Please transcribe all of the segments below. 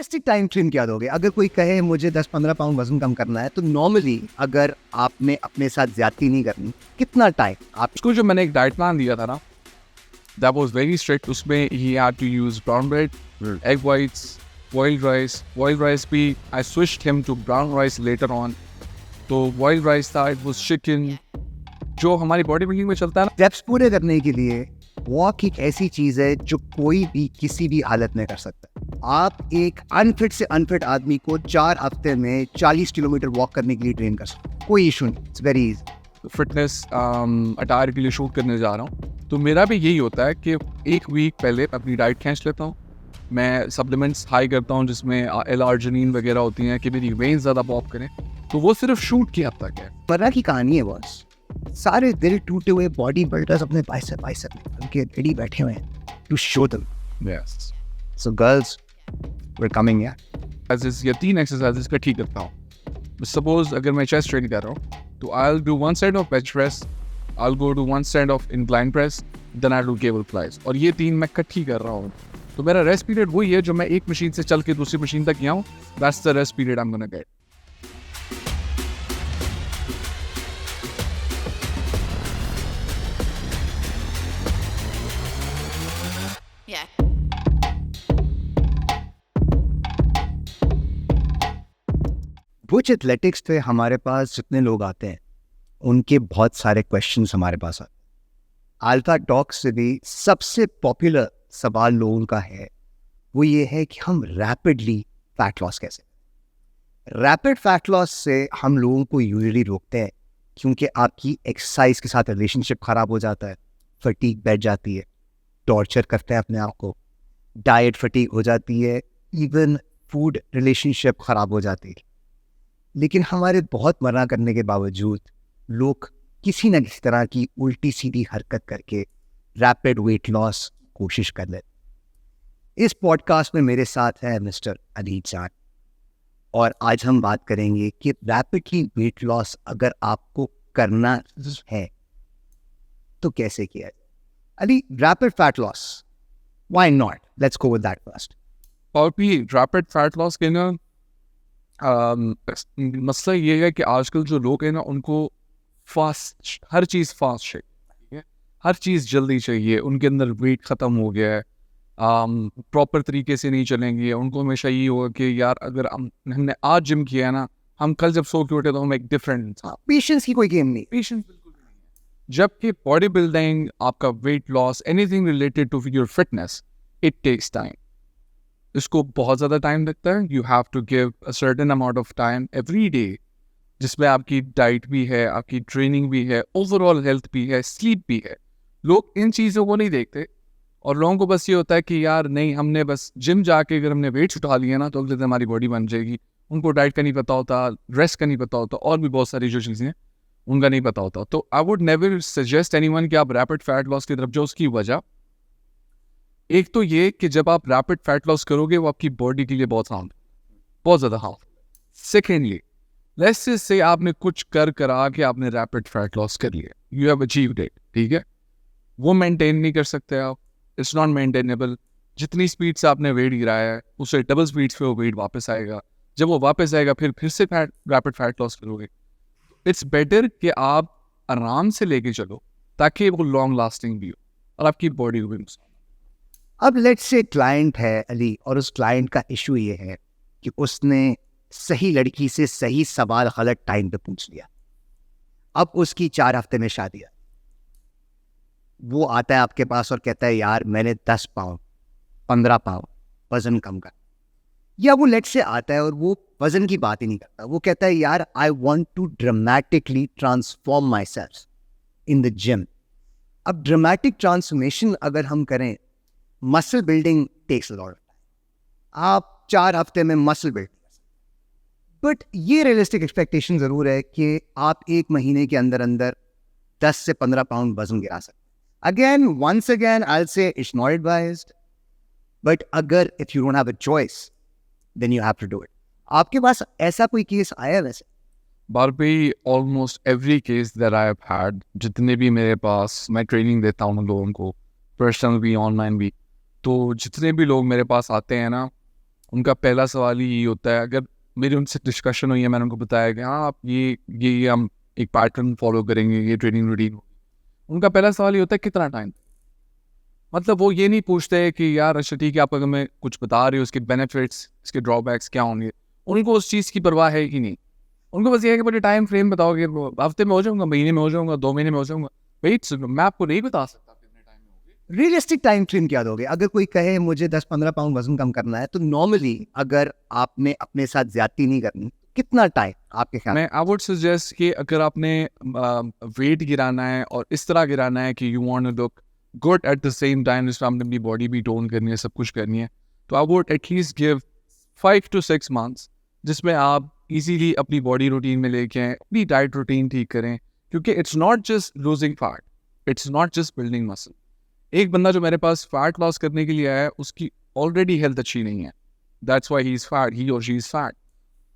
Realistic time frame क्या दोगे? अगर कोई कहे मुझे 10-15 पाउंड वजन कम करना है, तो नॉर्मली अगर आपने अपने साथ ज्यादती नहीं करनी, कितना टाइम आप? उसको जो मैंने एक डाइट प्लान दिया था ना, that was very strict. उसमें he had to use brown bread, egg whites, boiled rice भी I switched him to brown rice later on. तो boiled rice था, it was chicken, जो हमारी बॉडी बिल्डिंग में चलता है ना। स्टेप्स पूरे करने के लिए वॉक एक ऐसी चीज है जो कोई भी किसी भी हालत में कर सकता है। आप एक अनफिट से अनफिट आदमी को 4 हफ्ते में 40 किलोमीटर वॉक करने के लिए ट्रेन कर सकते हैं, कोई इशू नहीं, it's very easy. Fitness attire के लिए शूट करने जा रहा हूँ, तो मेरा भी यही होता है कि एक वीक पहले अपनी डाइट खींच लेता हूँ, मैं सप्लीमेंट्स हाई करता हूँ जिसमें एल-आर्जिनिन वगैरह होती हैं कि मेरी वेन्स ज़्यादा पॉप करें, तो वो सिर्फ शूट की हद तक है। मर्रा की कहानी है बॉस, सारे दिल टूटे हुए बॉडी बिल्डर्स अपने बाइसेप में उनके रेडी बैठे हुए हैं to show them. Yes, so girls we are coming यार। एक्सरसाइजेस या 3 एक्सरसाइजेस का ठीक करता हूँ। सपोज अगर मैं चेस्ट ट्रेन कर रहा हूँ, तो I will do one set of bench press, I will go to one set of incline press, then I do cable flies, और ये 3 मैं इकट्ठी कर रहा हूँ। तो मेरा रेस्ट पीरियड वही है जो मैं एक मशीन से चल के दूसरी मशीन तक गया हूँ, that's the rest period I am gonna get. Butch athletics पे हमारे पास जितने लोग आते हैं उनके बहुत सारे क्वेश्चंस हमारे पास आते हैं। अल्फा टॉक्स से भी सबसे पॉपुलर सवाल लोगों का है, वो ये है कि हम रैपिडली फैट लॉस कैसे। रैपिड फैट लॉस से हम लोगों को यूजुअली रोकते हैं क्योंकि आपकी एक्सरसाइज के साथ रिलेशनशिप खराब हो जाता है, फटीग बैठ जाती है, टॉर्चर करते हैं अपने आप को, डाइट फटीग हो जाती है, इवन फूड रिलेशनशिप खराब हो जाती है। लेकिन हमारे बहुत मना करने के बावजूद लोग किसी न किसी तरह की उल्टी सीधी हरकत करके रैपिड वेट लॉस कोशिश कर लेते। इस पॉडकास्ट में मेरे साथ है मिस्टर अली जान, और आज हम बात करेंगे कि रैपिडली वेट लॉस अगर आपको करना है तो कैसे किया जाए। Ali, rapid fat loss, why not? Let's go with that first. और भी रैपिड फैट लॉस के ना मसला ये है कि आजकल जो लोग हैं ना, उनको फास्ट, हर चीज़ फास्ट चाहिए, ठीक है, हर चीज़ जल्दी चाहिए, उनके अंदर वेट ख़त्म हो गया है, प्रॉपर तरीके से नहीं चलेंगे, उनको हमेशा ये होगा कि यार अगर हमने आज जिम किया है ना, हम कल जब सो के उठे तो हम एक डिफरेंट। पेशेंस की कोई गेम नहीं, पेशेंस बिल्कुल नहीं है। जबकि बॉडी बिल्डिंग, आपका weight loss, anything related to your fitness, it takes time. इसको बहुत ज़्यादा टाइम लगता है। You have to give a certain amount of time every day, जिसमें आपकी डाइट भी है, आपकी ट्रेनिंग भी है, ओवरऑल हेल्थ भी है, स्लीप भी है। लोग इन चीज़ों को नहीं देखते, और लोगों को बस ये होता है कि यार नहीं, हमने बस जिम जाके अगर हमने वेट उठा लिया ना तो अगले दिन हमारी बॉडी बन जाएगी। उनको डाइट का नहीं पता होता, रेस्ट का नहीं पता होता, और भी बहुत सारी जो चीज़ें हैं उनका नहीं पता होता। तो I would never suggest anyone कि आप रैपिड फैट लॉस की तरफ जाओ। उसकी वजह एक तो ये कि जब आप रैपिड फैट लॉस करोगे वो आपकी बॉडी के लिए बहुत ज़्यादा harm. Secondly, let's just say आपने कुछ करा के आपने रैपिड फैट लॉस कर लिया, यू हैव अचीव्ड इट, ठीक है, वो मेंटेन नहीं कर सकते आप, इट्स नॉट मेंटेनेबल। जितनी स्पीड से आपने वेट गिराया है उससे डबल स्पीड से वो वेट वापस आएगा। जब वो वापस आएगा फिर से रैपिड फैट लॉस करोगे। इट्स बेटर कि आप आराम से लेके चलो ताकि वो लॉन्ग लास्टिंग भी हो और आपकी बॉडी को भी नुकसान। अब लेट्स से क्लाइंट है अली, और उस क्लाइंट का इशू ये है कि उसने सही लड़की से सही सवाल गलत टाइम पे पूछ लिया। अब उसकी 4 हफ्ते में शादी है, वो आता है आपके पास और कहता है यार मैंने 10 पाउंड 15 पाउंड वजन कम कर, या वो लेट्स से आता है और वो वजन की बात ही नहीं करता, वो कहता है यार I want to dramatically transform myself in the gym. अब ड्रामेटिक ट्रांसफॉर्मेशन अगर हम करें, muscle building takes a lot of time. आप 4 हफ्ते में मसल बिल्ड कर सकते, बट ये रियलिस्टिक एक्सपेक्टेशन जरूर है कि आप 1 महीने के अंदर अंदर 10 से 15 पाउंड वजन गिरा सकते। Again, once again, I'll say it's not advised, but अगर if you don't have a choice, then you have to do it. आपके पास ऐसा कोई केस आया वैसे? Barbie, almost every case that I have had, जितने भी मेरे पास, मैं ट्रेनिंग देता हूँ लोगों को, पर्सनल भी ऑनलाइन भी, तो जितने भी लोग मेरे पास आते हैं ना, उनका पहला सवाल ही यही होता है। अगर मेरी उनसे डिस्कशन हुई है, मैंने उनको बताया कि हाँ आप ये हम एक पैटर्न फॉलो करेंगे, ये ट्रेनिंग रूटीन, उनका पहला सवाल ये होता है कितना टाइम। मतलब वो ये नहीं पूछते कि यार अच्छा ठीक है आप अगर मैं कुछ बता रही हो उसके बेनिफिट्स, इसके ड्रॉबैक्स क्या होंगे, उनको उस चीज़ की परवाह है ही नहीं। उनको बस ये है कि मुझे टाइम फ्रेम बताओगे, हफ्ते में हो जाऊंगा, महीने में हो जाऊंगा, 2 महीने में हो जाऊंगा। वेट, मैं आपको नहीं बता सकता कितने टाइम में होगी। रियलिस्टिक टाइम फ्रेम क्या दोगे? अगर कोई कहे मुझे 10-15 पाउंड वजन कम करना है, तो नॉर्मली अगर आपने अपने साथ ज्यादती नहीं करनी, कितना टाइम आपके ख्याल? मैं आई वुड सजेस्ट कि अगर आपने वेट गिराना है और इस तरह गिराना है कि you want to look good at the same time, जिसमें आपने अपनी बॉडी भी टोन करनी है, सब कुछ करनी है, तो I would at least give 5 to 6 months, जिसमें आप इजीली अपनी बॉडी रूटीन में लेके आएँ, अपनी डाइट रूटीन ठीक करें। क्योंकि it's not just losing fat, it's not just building muscle. एक बंदा जो मेरे पास फैट लॉस करने के लिए आया है, उसकी ऑलरेडी हेल्थ अच्छी नहीं है, that's why he is fat, he और शी इज़ फैट।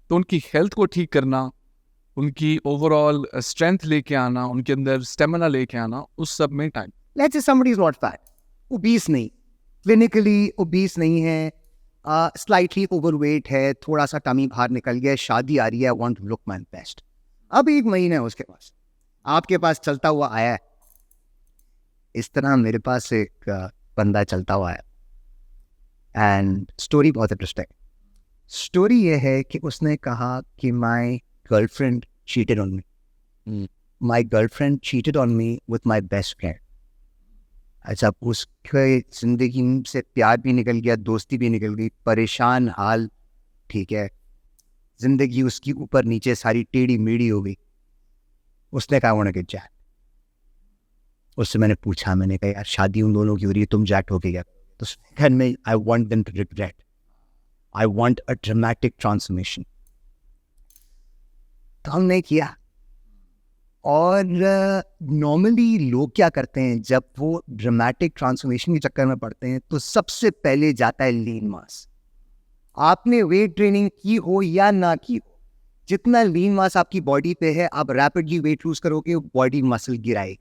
तो उनकी हेल्थ को ठीक करना, उनकी ओवरऑल स्ट्रेंथ लेके आना, उनके अंदर स्टेमिना लेके आना, उस सब में time. Let's say somebody is not fat, obese नहीं, clinically obese नहीं है, स्लाइटली ओवरवेट है, थोड़ा सा टमी बाहर निकल गया, शादी आ रही है, want to look my best. अब 1 महीना है उसके पास, आपके पास चलता हुआ आया है। इस तरह मेरे पास एक बंदा चलता हुआ है, एंड स्टोरी बहुत इंटरेस्टिंग। स्टोरी ये है कि उसने कहा कि my girlfriend cheated on me, my girlfriend cheated on me with my best friend. अच्छा, उसके जिंदगी से प्यार भी निकल गया, दोस्ती भी निकल गई, परेशान हाल, ठीक है, जिंदगी उसकी ऊपर नीचे सारी टेढ़ी मेढ़ी हो गई। उसने कहा वांट टू गेट जैक। उससे मैंने पूछा, मैंने कहा यार शादी उन दोनों की हो रही है, तुम जैक हो के क्या? तो उसने कहा मैं I want them to regret, I want a dramatic transformation. तो हमने किया। और नॉर्मली लोग क्या करते हैं जब वो ड्रामेटिक ट्रांसफॉर्मेशन के चक्कर में पड़ते हैं, तो सबसे पहले जाता है लीन मास। आपने वेट ट्रेनिंग की हो या ना की हो, जितना लीन मास आपकी बॉडी पे है, आप रैपिडली वेट लूज करोगे, बॉडी मसल गिराएगी।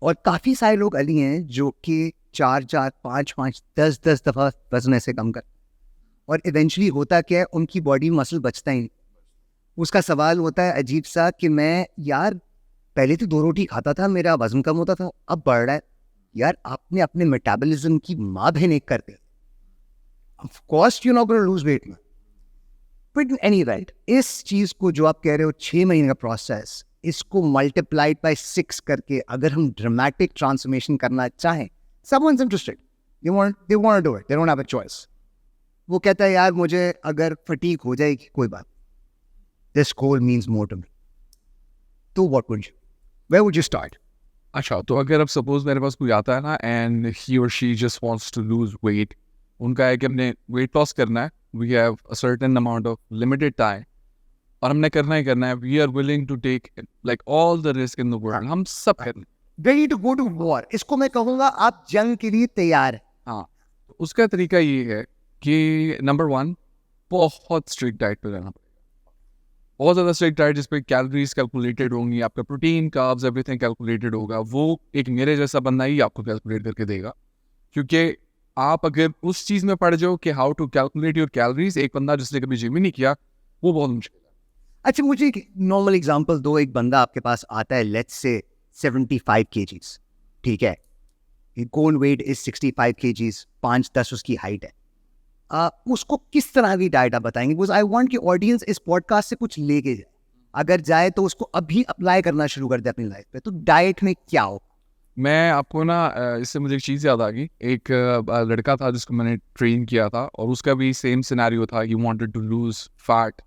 और काफ़ी सारे लोग अली हैं जो कि 4-4, 5-5, 10-10 दफ़ा वजन ऐसे कम कर, और इवेंचुअली होता क्या है, उनकी बॉडी मसल बचता ही नहीं। उसका सवाल होता है अजीब सा कि मैं यार पहले तो 2 रोटी खाता था, मेरा वजन कम होता था, अब बढ़ रहा है। यार आपने अपने मेटाबॉलिज्म की माँ बहन एक कर दी। Of course you not gonna lose weight में, बट एनी राइट, इस चीज़ को जो आप कह रहे हो 6 महीने का प्रोसेस, इसको मल्टीप्लाइड बाय 6 करके अगर हम ड्रामेटिक ट्रांसफॉर्मेशन करना चाहें, someone's interested, they want to do it, they don't have a choice. वो कहता है यार मुझे अगर फटीग हो जाएगी कोई बात, this goal means more to me. तो what would you, where would you start? अच्छा, तो अगर अब सपोज मेरे पास कोई आता है ना, एंड ही और she just wants to lose weight, उनका है कि हमने वेट लॉस करना है, we have a certain amount of limited time, और हमने करना ही करना है, we are willing to take like all the risk in the world, हम सब करना। Ready to go to war, इसको मैं कहूँगा आप जंग के लिए तैयार हैं। हाँ, तो उसका तरीका ये है कि नंबर 1, बहुत स्ट्रिक्ट डाइट पे रहना पड़ेगा, बहुत ज़्यादा स्ट्रिक्ट डाइट जिस पे कैलोरीज कैलकुलेटेड होंगी, आपका प्रोटीन, कार्ब्स, एवरीथिंग कैलकुलेटेड होगा। वो एक मेरे जैसा बंदा ही आपको कैलकुलेट करके देगा, क्योंकि आप अगर उस चीज़ में पड़ जाओ कि how to calculate your calories, एक बंदा जिसने कभी जिम ही नहीं किया, वो बहुत मुश्किल है। अच्छा, मुझे एक नॉर्मल एग्जांपल दो। एक बंदा आपके पास आता है, लेट्स से 75 kgs, ठीक है, गोल वेट इज 65 kgs, 5'10" उसकी हाइट है। उसको किस तरह की डाइट आप बताएंगे? बिकॉज आई वांट कि ऑडियंस इस पॉडकास्ट से कुछ लेके जाए, अगर जाए तो उसको अभी अप्लाई करना शुरू कर दे अपनी लाइफ पे। तो डाइट में क्या हो? मैं आपको ना इससे मुझे एक चीज़ याद आ गई। एक लड़का था जिसको मैंने ट्रेन किया था, और उसका भी सेम सिनेरियो था, he wanted to lose fat.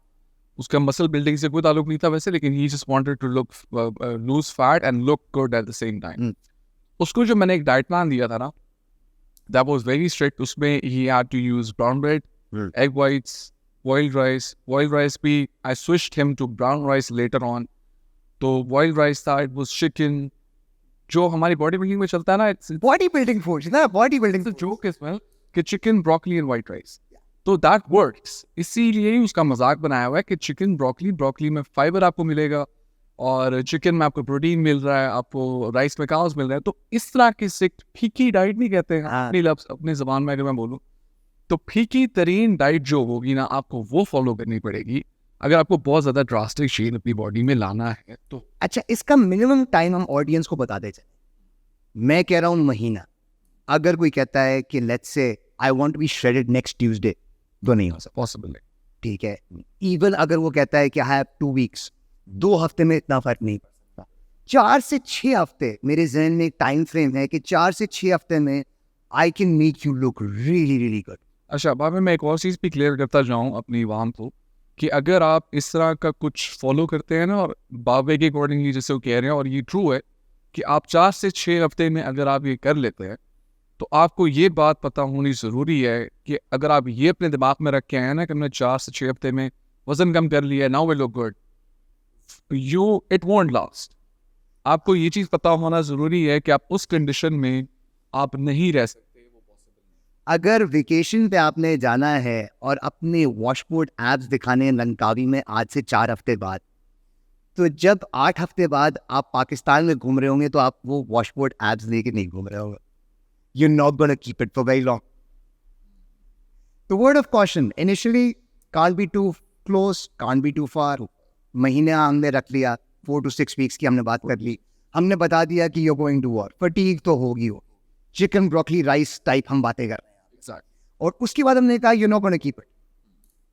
उसका मसल बिल्डिंग से कोई ताल्लुक नहीं था वैसे, लेकिन he just wanted to look lose fat and look good at the same time. उसको जो मैंने एक डाइट प्लान दिया था ना, दैट वाज वेरी स्ट्रिक्ट। उसमें he had to use brown bread, egg whites, boiled rice भी I switched him to brown rice later on. तो बॉइल्ड राइस था, इट वाज चिकन, जो हमारी बॉडी बिल्डिंग में चलता है ना, इट्स बॉडी बिल्डिंग फूड ना, body building joke is well कि chicken, broccoli and white rice, तो दैट वर्क्स। इसीलिए ही उसका मजाक बनाया हुआ है कि चिकन, ब्रोकली में फाइबर आपको मिलेगा, और चिकन में आपको प्रोटीन मिल रहा है, आपको राइस में कार्ब्स मिल रहा है। तो इस तरह की सिक फीकी डाइट नहीं कहते हैं अपनी जबान में, अगर मैं बोलूँ तो फीकी तरीन डाइट जो होगी ना, आपको वो फॉलो करनी पड़ेगी अगर आपको बहुत ज़्यादा ड्रास्टिक चेंज अपनी बॉडी में लाना है तो। अच्छा, इसका मिनिमम टाइम हम ऑडियंस को बता देते हैं। मैं कह रहा हूँ महीना। अगर कोई कहता है कि let's say I want to be shredded next Tuesday, तो नहीं हो सकता, पॉसिबल है। ठीक है। इवन अगर वो कहता है कि आई हैव 2 वीक्स, 2 हफ्ते में इतना फर्क नहीं पड़ सकता। 4 से 6 हफ्ते मेरे जहन में एक टाइम फ्रेम है कि 4 से 6 हफ्ते में I can make you look really really good. अच्छा, बाबा मैं एक और चीज़ भी क्लियर करता जाऊँ अपनी वाम को कि अगर आप इस तरह का कुछ फॉलो करते हैं ना, और बाबे के अकॉर्डिंगली जैसे वो कह रहे हैं, और ये ट्रू है कि आप 4 से 6 हफ्ते में अगर आप ये कर लेते हैं, तो आपको ये बात पता होनी ज़रूरी है कि अगर आप ये अपने दिमाग में रख के आए ना कि हमने 4 से 6 हफ्ते में वज़न कम कर लिया, now we look good, it won't last. आपको ये चीज़ पता होना ज़रूरी है कि आप उस कंडीशन में आप नहीं रह सकते। अगर वेकेशन पे आपने जाना है और अपने वॉशबोर्ड एप्स दिखाने लंकावी में आज से 4 हफ्ते बाद, तो जब 8 हफ्ते बाद आप पाकिस्तान में घूम रहे होंगे तो आप वो वॉशबोर्ड एप्स लेके नहीं घूम रहे होंगे। You're not going to keep it for very long. The word of caution, initially, can't be too close, can't be too far. महीना हमने रख लिया, 4 to 6 weeks की हमने बात कर ली। हमने बता दिया कि you're going to war. Fatigue तो होगी हो। चिकन ब्रोकली राइस टाइप हम बातें कर रहे हैं। और उसके बाद हमने कहा you're not going to keep it.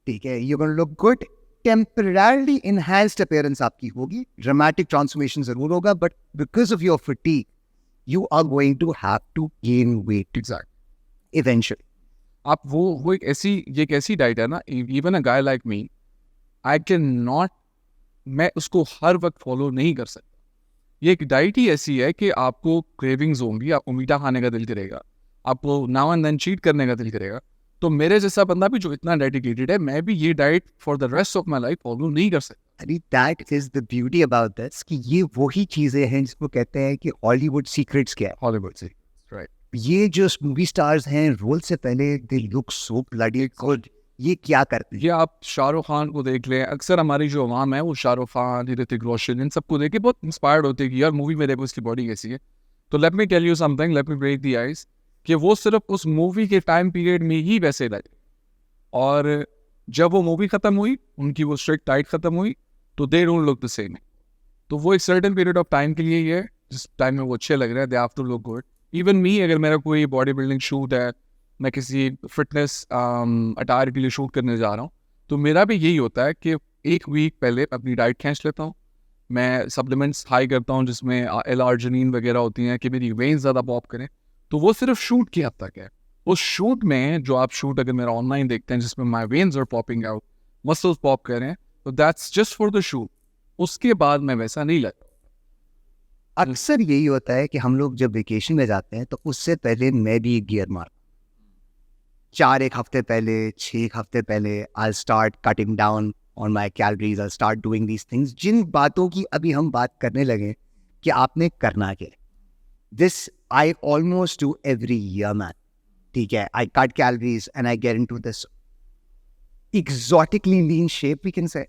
ठीक है, you're going to look good. Temporarily enhanced appearance आपकी होगी, dramatic transformation जरूर होगा, but because of your fatigue, you are going to have to gain weight eventually. आप वो एक ऐसी डाइट है ना, even a guy like me, I can not, मैं उसको हर वक्त फॉलो नहीं कर सकता। ये एक डाइट ही ऐसी है कि आपको क्रेविंग्स होंगी, आपको मीठा खाने का दिल करेगा, आपको नाउ एंड देन चीट करने का दिल करेगा। तो मेरे जैसा बंदा भी जो इतना डेडिकेटेड है, मैं भी ये diet for the rest of my life follow नहीं कर सकता। अरे that is the beauty about this कि ये वही चीजें हैं जिसको कहते हैं कि हॉलीवुड सीक्रेट्स क्या है। हॉलीवुड से राइट, ये जो मूवी स्टार्स हैं रोल से पहले they look so bloody good. ये क्या करते हैं? ये आप शाहरुख खान को देख लें, अक्सर हमारी जो अवाम है वो शाहरुख खान, ऋतिक रोशन, इन सबको देख के बहुत इंस्पायर्ड होते हैं कि यार मूवी में देखो इसकी बॉडी कैसी है। तो let me tell you something, let me break the ice, कि वो सिर्फ उस मूवी के टाइम पीरियड में ही वैसे लगे, और जब वो मूवी ख़त्म हुई, उनकी वो स्ट्रिक्ट डाइट ख़त्म हुई, तो they don't look the same. तो वो एक सर्टेन पीरियड ऑफ टाइम के लिए ही है, जिस टाइम में वो अच्छे लग रहे हैं, they have to look good. Even me, अगर मेरा कोई बॉडी बिल्डिंग शूट है, मैं किसी फिटनेस अटायर के लिए शूट करने जा रहा हूँ, तो मेरा भी यही होता है कि एक वीक पहले अपनी डाइट खींच लेता हूँ, मैं सप्लीमेंट्स हाई करता हूँ जिसमें एल-आर्जिनिन वगैरह होती हैं कि मेरी वेन्स ज़्यादा पॉप करें। तो वो सिर्फ शूट की हद तक है। उस शूट में जो आप शूट अगर मेरा ऑनलाइन देखते हैं जिसमें my veins are popping out, muscles pop करें, तो that's just for the shoot. उसके बाद मैं वैसा नहीं लगता। अक्सर यही होता है कि हम लोग जब वेकेशन में जाते हैं तो उससे पहले मैं भी एक गियर मार 4 हफ्ते पहले, 6 हफ्ते पहले I start cutting down on my calories, I start doing these things, जिन बातों की अभी हम बात करने लगे कि आपने करना क्या। This I almost do every year man, ठीक है। I cut calories and I get into this exotically lean shape we can say.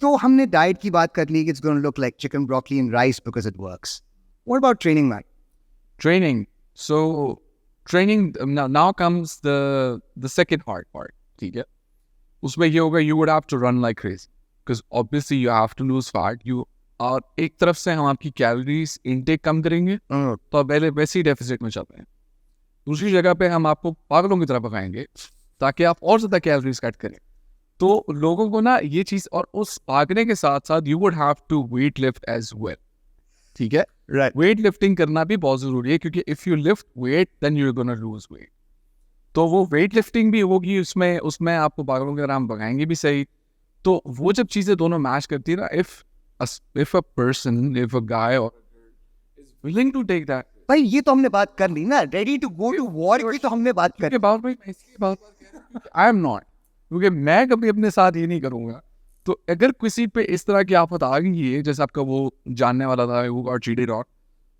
तो हमने डाइट की बात कर ली कि it's going to look like chicken broccoli and rice because it works. What about training, man? Training. So training, now comes the second hard part. ठीक है, उसमें ये होगा you would have to run like crazy because obviously you have to lose fat. और एक तरफ से हम आपकी कैलोरीज इनटेक कम करेंगे, तो आप पहले वैसे ही डेफिसिट में चल रहे हैं। दूसरी जगह पे हम आपको पागलों की तरह पकाएंगे ताकि आप और ज़्यादा कैलोरीज कट करें। तो लोगों को ना ये चीज़, और उस भागने के साथ साथ you would have to weight lift as well, ठीक है। Right. वेट लिफ्टिंग करना भी बहुत ज़रूरी है क्योंकि if you lift weight then you are gonna lose weight. तो वो वेट लिफ्टिंग भी होगी, उसमें आपको पागलों की तरह हम भगाएंगे भी सही। तो वो जब चीज़ें दोनों मैच करती है ना, if a person, if a guy is willing to take that. भाई ये तो हमने बात कर ली ना, ready to go to war की तो हमने बात कर ली। आई एम नॉट, क्योंकि मैं कभी अपने साथ ये नहीं करूंगा। तो अगर किसी पे इस तरह की आफत आ गई है, जैसे आपका वो जानने वाला था वो और चीटेड ऑन,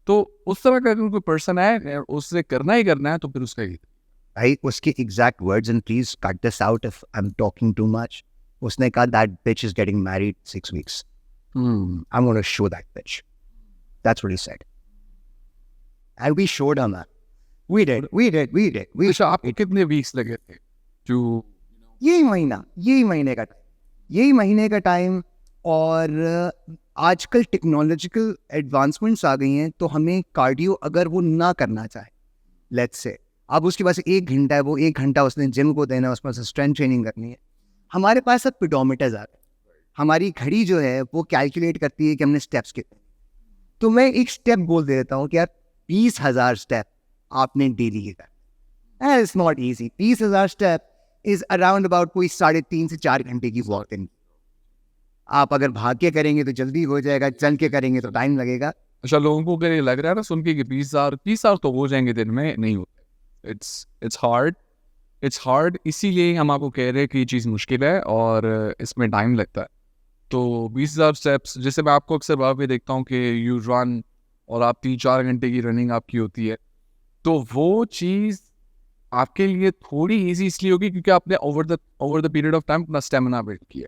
तो उस तरह का अगर कोई पर्सन है उससे करना ही करना है, तो फिर उसका ही। भाई उसके exact words, and please cut this out if I am talking too much, उसने कहा that bitch is getting married 6 weeks. I'm going to show that bitch. That's what he said. And we showed her, man. We did. अच्छा, आपको कितने weeks लगे थे to यही महीने का टाइम। और आजकल टेक्नोलॉजिकल एडवांसमेंट्स आ गई हैं, तो हमें कार्डियो अगर वो ना करना चाहे, लेट्स से अब उसके पास 1 घंटा है, वो 1 घंटा उसने जिम को देना है, उसमें से स्ट्रेंथ ट्रेनिंग करनी है, हमारे पास अब पीडोमीटर्स आ गए। हमारी घड़ी जो है वो कैलकुलेट करती है कि हमने स्टेप्स कितने। तो मैं एक स्टेप बोल देता हूँ कि यार 20,000 स्टेप आपने डेली के करना। It's not easy. 20,000 step is around about कोई 3.5 से 4 घंटे की वॉक दिन। आप अगर भाग के करेंगे तो जल्दी हो जाएगा, चल के करेंगे तो टाइम लगेगा। अच्छा, लोगों को अगर ये लग रहा है ना सुन के कि 20,000 तो हो जाएंगे दिन में, नहीं होते। It's hard. इसीलिए हम आपको कह रहे हैं कि ये चीज़ मुश्किल है और इसमें टाइम लगता है। तो 20,000 स्टेप्स, जैसे मैं आपको अक्सर वहाँ पे देखता हूँ कि यू रन और आप 3-4 घंटे की रनिंग आपकी होती है, तो वो चीज़ आपके लिए थोड़ी ईजी इसलिए होगी क्योंकि आपने over the period of time अपना स्टेमिना बिल्ड किया।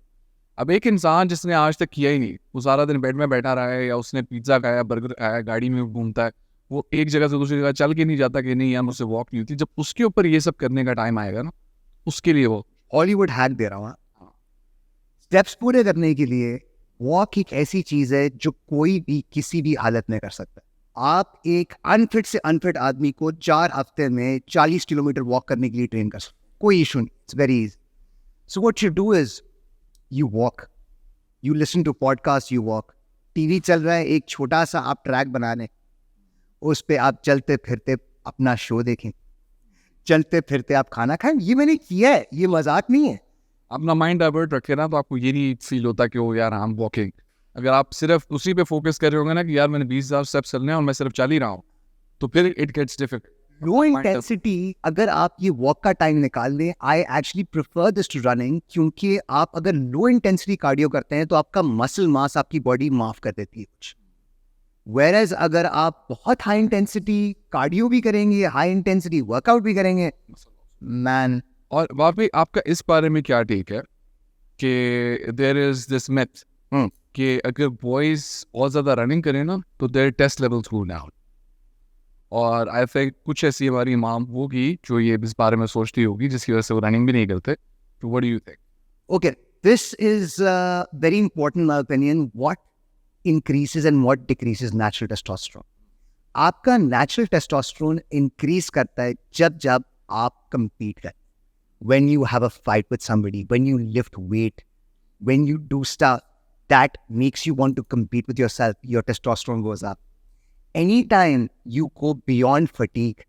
अब एक इंसान जिसने आज तक किया ही नहीं, वो सारा दिन बेड में बैठा रहा है या उसने पिज्ज़ा खाया, बर्गर खाया, गाड़ी में घूमता है, वो एक जगह से दूसरी जगह चल के नहीं जाता कि नहीं यार मुझसे वॉक नहीं होती, जब उसके ऊपर ये सब करने का टाइम आएगा ना, उसके लिए वो हॉलीवुड हैक दे रहा हूँ। स्टेप्स पूरे करने के लिए वॉक एक ऐसी चीज है जो कोई भी किसी भी हालत में कर सकता है। आप एक अनफिट से अनफिट आदमी को 4 हफ्ते में 40 किलोमीटर वॉक करने के लिए ट्रेन कर सकते, कोई इशू नहीं। It's very easy. So what you do is you walk, you listen to podcast, you walk. TV चल रहा है, एक छोटा सा आप ट्रैक बना लें, उस पे आप चलते फिरते अपना शो देखें, चलते फिरते आप खाना खाएं। ये मैंने किया है, ये मजाक नहीं है। अपना माइंड डाइवर्ट रखे ना, तो आपको ये नहीं फील होता कि ओ यार आई एम वॉकिंग। अगर आप सिर्फ उसी पे फोकस कर रहे होंगे ना कि यार मैंने 20,000 स्टेप्स चलने हैं और मैं सिर्फ चल ही रहा हूँ, तो फिर it gets difficult. Low intensity, अगर आप ये वॉक का टाइम निकाल लें, I actually prefer this to running, क्योंकि आप अगर लो इंटेंसिटी कार्डियो करते हैं तो आपका मसल मास आपकी बॉडी माफ कर देती है कुछ। वेरएज अगर आप बहुत हाई इंटेंसिटी कार्डियो भी करेंगे, हाई इंटेंसिटी वर्कआउट भी करेंगे, मैन। और वहाँ पे आपका इस बारे में क्या टेक है कि देयर इज दिस मिथ कि अगर बॉयज बहुत ज़्यादा रनिंग करें ना तो their test levels go down, और आई थिंक कुछ ऐसी हमारी माम होगी जो ये इस बारे में सोचती होगी जिसकी वजह से वो रनिंग भी नहीं करते। तो what do you think? Okay, this is very important in my opinion. What increases and what decreases natural testosterone? आपका natural testosterone increase करता है जब आप compete करते हैं। When you have a fight with somebody, when you lift weight, when you do stuff that makes you want to compete with yourself, your testosterone goes up. Anytime you go beyond fatigue,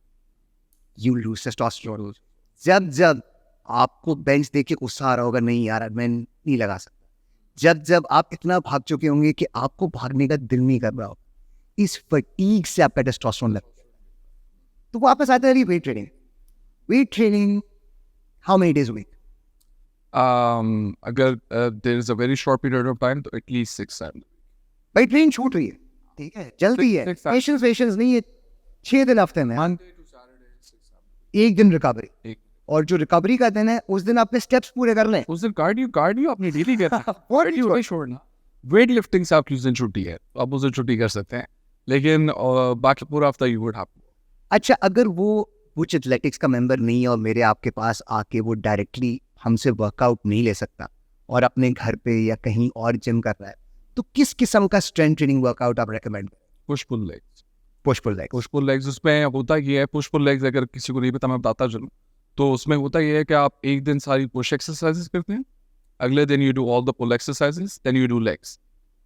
you lose testosterone. जब आपको bench देख के गुस्सा आ रहा होगा, नहीं यार मैं नहीं लगा सकता, जब आप इतना भाग चुके होंगे कि आपको भागने का दिल नहीं कर रहा हो, इस फटीग से आपका टेस्टोस्टेरोन लगता है। तो वापस आता है weight training how many days a week? अगर there is a very short period of time तो एटलीस्ट 6-7 भाई ट्रेन छूट रही है, ठीक है, जल्दी है, पेशेंस नहीं है, 6 दिन हफ्ते में, Monday to Saturday 6-7 एक दिन रिकवरी, एक और जो रिकवरी का दिन है उस दिन आपने स्टेप्स पूरे कर लें। उस दिन कार्डियो अपनी डेली करना है। कार्डियो नहीं छोड़ना। वेट लिफ्टिंग से आपकी उस दिन छुट्टी है, आप उस दिन छुट्टी कर सकते हैं, लेकिन बाकी पूरा हफ्ता यू वुड हैव। अच्छा, अगर वो कुछ एथलेटिक्स का मेंबर नहीं है और मेरे आपके पास आके वो डायरेक्टली हमसे वर्कआउट नहीं ले सकता और अपने घर पे या कहीं और जिम कर रहा है, तो किस किस्म का स्ट्रेंथ ट्रेनिंग वर्कआउट आप रेकमेंड करें? Push pull legs. Push pull legs. उसमें होता ये है, पुश पुल लेग्स अगर किसी को नहीं पता मैं बताता चलूँ, तो उसमें होता ये है कि आप एक दिन सारी पुश एक्सरसाइजेस करते हैं, अगले दिन you do all the pull exercises, then you do legs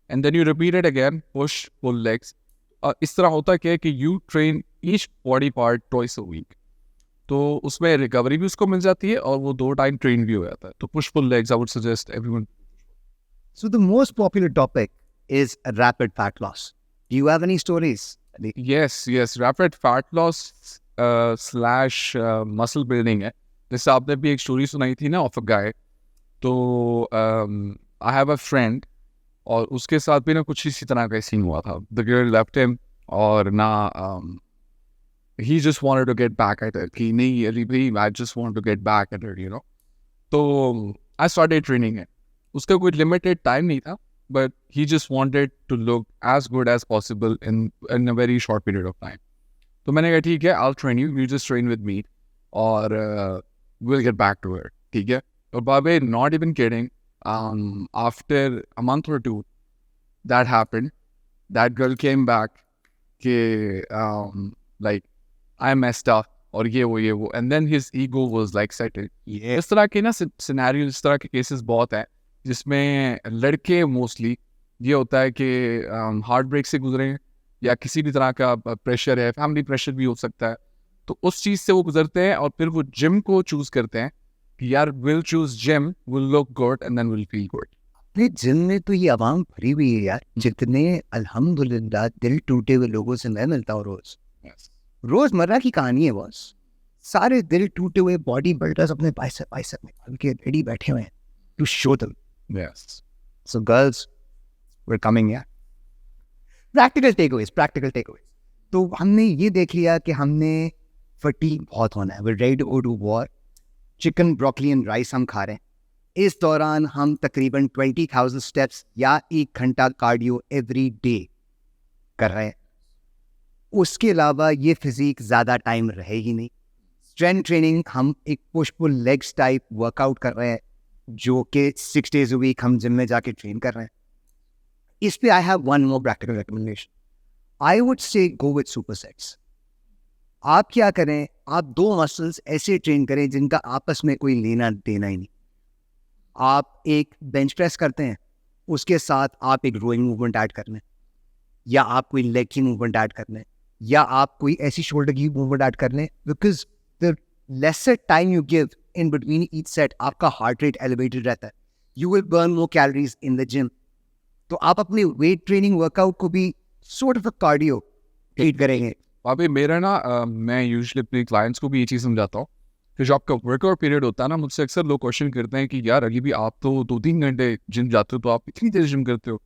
and then you repeat it again, push pull legs. इस तरह होता क्या है कि you train each body part twice a week, तो उसमें रिकवरी भी उसको मिल जाती है और वो 2 टाइम ट्रेन भी हो जाता है। तो push pull legs I would suggest everyone. So the most popular topic is rapid fat loss. Do you have any stories? Yes, rapid fat loss slash muscle building है। जैसे आपने भी एक स्टोरी सुनाई थी ना ऑफ अ गाय, तो I have a friend और उसके साथ भी ना कुछ इसी तरह का सीन हुआ था। द गर्ल लेफ्ट हिम और ना he just wanted to get back at it कि नहीं अली भाई I just want to get back at it, you know। तो I started training it। उसका कोई limited time नहीं था, but he just wanted to look as good as possible in a very short period of time। तो मैंने कहा ठीक है, I'll train you, you just train with me और we'll get back to it, ठीक है. और बाबे, not even kidding, after a month or two that happened, that girl came back कि like I messed up और ये वो and then his ego was like settled. इस तरह के ना सिनेरियो, इस तरह के केसेस बहुत हैं जिसमें लड़के मोस्टली ये होता है कि हार्ट ब्रेक से गुजरे हैं या किसी भी तरह का प्रेशर है, फैमिली प्रेशर भी हो सकता है, तो उस चीज़ से वो गुजरते हैं और फिर वो जिम को चूज करते हैं कि यार will choose gym, will look good and then will feel good. अपने जिम में तो ये आवाम भरी हुई है यार, जितने अल्हम्दुलिल्लाह दिल टूटे हुए लोगों से मैं मिलता हूँ रोजमर्रा की कहानी है बॉस. सारे दिल टूटे हुए बॉडी बिल्डर्स अपने बाइसेप निकाल के रेडी बैठे हुए हैं to show them. Yes. So girls, we're coming यार. Practical takeaways. तो हमने ये देख लिया कि हमने फटीग बहुत होना है, we're ready to go to war. Chicken, broccoli and rice हम खा रहे हैं. इस दौरान हम तकरीबन 20,000 स्टेप्स या 1 घंटा कार्डियो एवरी डे कर रहे हैं. उसके अलावा ये फिजिक ज़्यादा टाइम रहेगी नहीं. स्ट्रेंथ ट्रेनिंग, हम एक push pull legs type workout कर रहे हैं जो कि 6 days a week हम जिम में जाके ट्रेन कर रहे हैं. इस पे I have one more practical recommendation. I would say go with सुपरसेट्स. आप क्या करें, आप 2 मसल्स ऐसे ट्रेन करें जिनका आपस में कोई लेना देना ही नहीं. आप एक बेंच प्रेस करते हैं, उसके साथ आप एक रोइंग मूवमेंट ऐड कर लें, या आप कोई लेग की मूवमेंट ऐड कर लें, या आप कोई ऐसी शोल्डर की मूवमेंट ऐड कर लें. Because the lesser time you give in between each set, आपका हार्ट रेट एलिवेटेड रहता है. You will burn more calories in the gym. तो आप अपने वेट ट्रेनिंग वर्कआउट को भी सॉर्ट ऑफ कार्डियो ट्रीट करेंगे. अभी मेरा ना मैं यूजुअली अपने क्लाइंट्स को भी ये चीज़ समझाता हूँ कि जो आपका वर्कआउट पीरियड होता है ना, मुझसे अक्सर लोग क्वेश्चन करते हैं कि यार अभी भी आप तो 2-3 घंटे जिम जाते हो, तो आप इतनी देर जिम करते हो.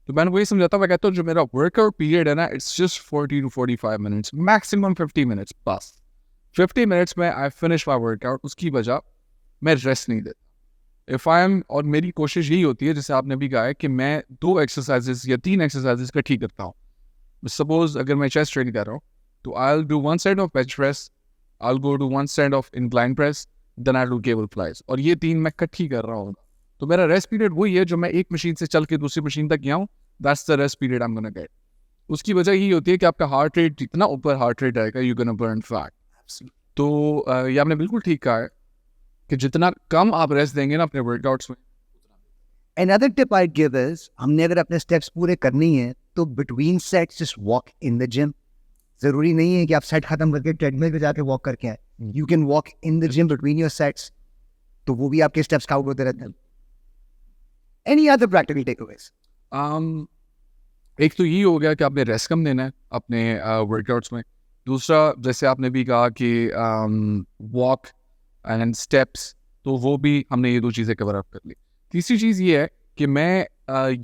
तो मैंने वही समझाता हूँ, मैं कहता हूँ जो मेरा वर्कआउट पीरियड है ना, it's just 40 to 45 minutes, maximum 50 minutes बस. 50 minutes में आई फिनिश माई वर्कआउट. उसकी वजह मैं रेस्ट नहीं देता. इफ़ आई एम, और मेरी कोशिश यही होती है, जैसे आपने भी कहा है, कि मैं 2 एक्सरसाइजेस या 3 एक्सरसाइजेस का ठीक करता हूँ. सपोज अगर मैं चेस्ट ट्रेन कर रहा हूँ तो I'll do one set of bench press, I'll go to one set of incline press, then I'll do cable flies. और ये 3 मैं इकट्ठी कर रहा हूँ. तो मेरा रेस्ट पीरियड वही है जो मैं एक मशीन से चल के दूसरी मशीन तक गया हूँ. That's the rest period I'm gonna get. उसकी वजह यही होती है कि आपका हार्ट रेट जितना ऊपर हार्ट रेट आएगा, you're gonna burn fat. तो ये आपने बिल्कुल ठीक कहा है कि जितना कम आप रेस्ट देंगे ना अपने वर्कआउट्स में. Another tip I'd give is, हमने अगर अपने स्टेप्स पूरे करनी है तो between sets just walk in the gym. जरूरी नहीं है कि आप सेट खत्म करके ट्रेडमिल पे जाके वॉक करके आए. You can walk in the gym between your sets, तो वो भी आपके स्टेप्स काउंट होते रहते हैं. Any other practical takeaways? एक तो ये हो गया कि आपने रेस्ट कम देना है अपने वर्कआउट्स में. दूसरा, जैसे आपने भी कहा कि वॉक एंड स्टेप्स, तो वो भी हमने ये 2 चीज़ें कवर अप कर ली. तीसरी चीज़ ये है कि मैं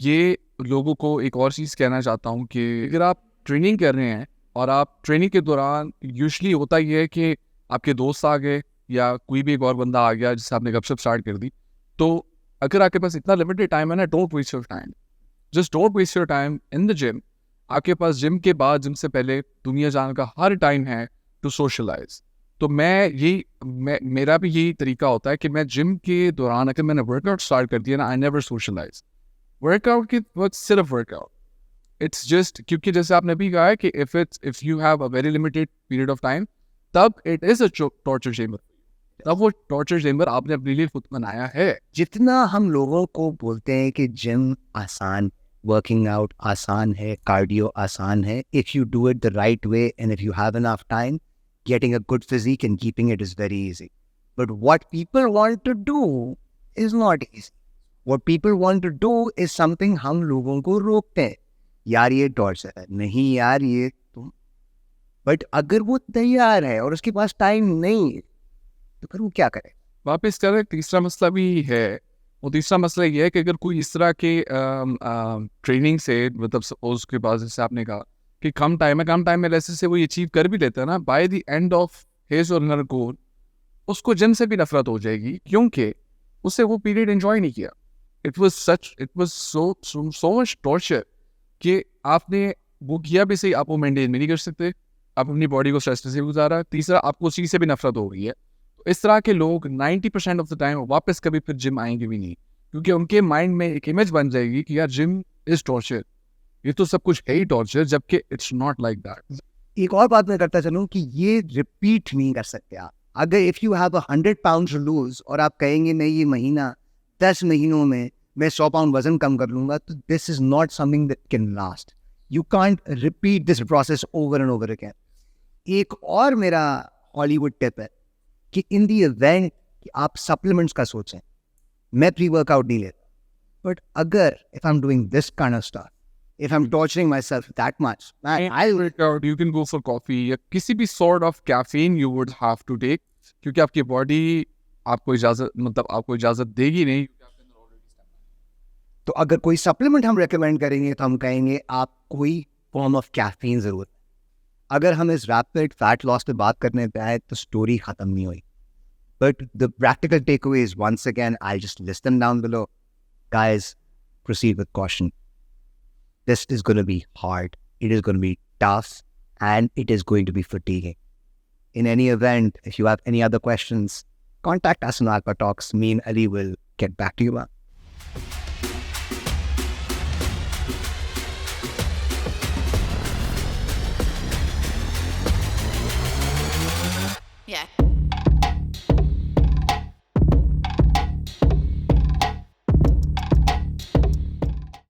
ये लोगों को एक और चीज़ कहना चाहता हूँ कि अगर आप ट्रेनिंग कर रहे हैं और आप ट्रेनिंग के दौरान, यूजुअली होता ये है कि आपके दोस्त आ गए या कोई भी एक और बंदा आ गया जिससे आपने गपशप स्टार्ट कर दी, तो अगर आपके पास इतना लिमिटेड टाइम है ना, don't waste your time. Just don't waste your time in the gym. आपके पास जिम के बाद, जिम से पहले दुनिया जाने का हर टाइम है टू सोशलाइज. तो मेरा भी यही तरीका होता है कि मैं जिम के दौरान अगर मैंने वर्कआउट स्टार्ट कर दिया ना, आई नेवर सोशलाइज. वर्कआउट के वक्त सिर्फ वर्कआउट. इट्स जस्ट, क्योंकि जैसे आपने भी कहा है कि if you have a very limited period of time, तब it is a torture chamber. तब वो टॉर्चर चेम्बर आपने अपने लिए खुद बनाया है. जितना हम लोगों को बोलते हैं कि जिम आसान, वर्किंग आउट आसान है, कार्डियो आसान है, if you do it the right way and if you have enough time, getting a good physique and keeping it is very easy. But what people want to do is not easy. What people want to do is something हम लोगों को रोकते हैं. यार ये torture है, नहीं यार ये तुम. बट अगर वो तैयार है और उसके पास टाइम नहीं है, तो फिर वो क्या करे? वापस करें. तीसरा मसला भी है. वो तीसरा मसला ये है कि अगर कोई इस तरह के ट्रेनिंग से, मतलब उसके पास, जैसे आपने कहा कि कम टाइम में जैसे से वो ये अचीव कर भी लेता है ना, by the end of his और हर गोल उसको जिम से भी नफरत हो जाएगी, क्योंकि उससे वो पीरियड एंजॉय नहीं किया. It was so much torture कि आपने वो किया भी सही, आप वो मेंटेन भी नहीं कर सकते. आप अपनी बॉडी को स्ट्रेस से गुजारा, तीसरा आपको उस चीज़ से भी नफरत हो गई है। तो इस तरह के लोग 90% ऑफ द टाइम वापस कभी फिर जिम आएंगे भी नहीं, क्योंकि उनके माइंड में एक इमेज बन जाएगी कि यार जिम इज टॉर्चर, ये तो सब कुछ है ही टॉर्चर, जबकि इट्स नॉट लाइक दैट। एक और बात मैं करता चलूँ कि ये रिपीट नहीं कर सकते आप। अगर if you have 100 pound lose और आप कहेंगे नहीं ये महीना 10 महीनों में मैं 100 पाउंड वजन कम कर लूँगा, तो this is not something that can last. You can't repeat this process over and over again. एक और मेरा हॉलीवुड टिप है कि इन दी इवेंट कि आप सप्लीमेंट्स का सोचें, मैं प्री वर्कआउट नहीं लेता, बट अगर if I am doing this kind of stuff, if I'm torturing myself that much, I'll work out, you can go for coffee या किसी भी sort of caffeine you would have to take, क्योंकि आपकी body आपको इजाजत देगी नहीं। तो अगर कोई सप्लीमेंट हम रेकमेंड करेंगे तो हम कहेंगे आप कोई फॉर्म ऑफ कैफीन जरूर। अगर हम इस रैपिड फैट लॉस पे बात करने पे आए तो स्टोरी खत्म नहीं हुई। But the practical take away is once again I just list them down below. Guys, proceed with caution. This is going to be hard, it is going to be tough, and it is going to be fatiguing. In any event, if you have any other questions, contact us on Alpha Talks. Me and Ali will get back to you, man. Yeah.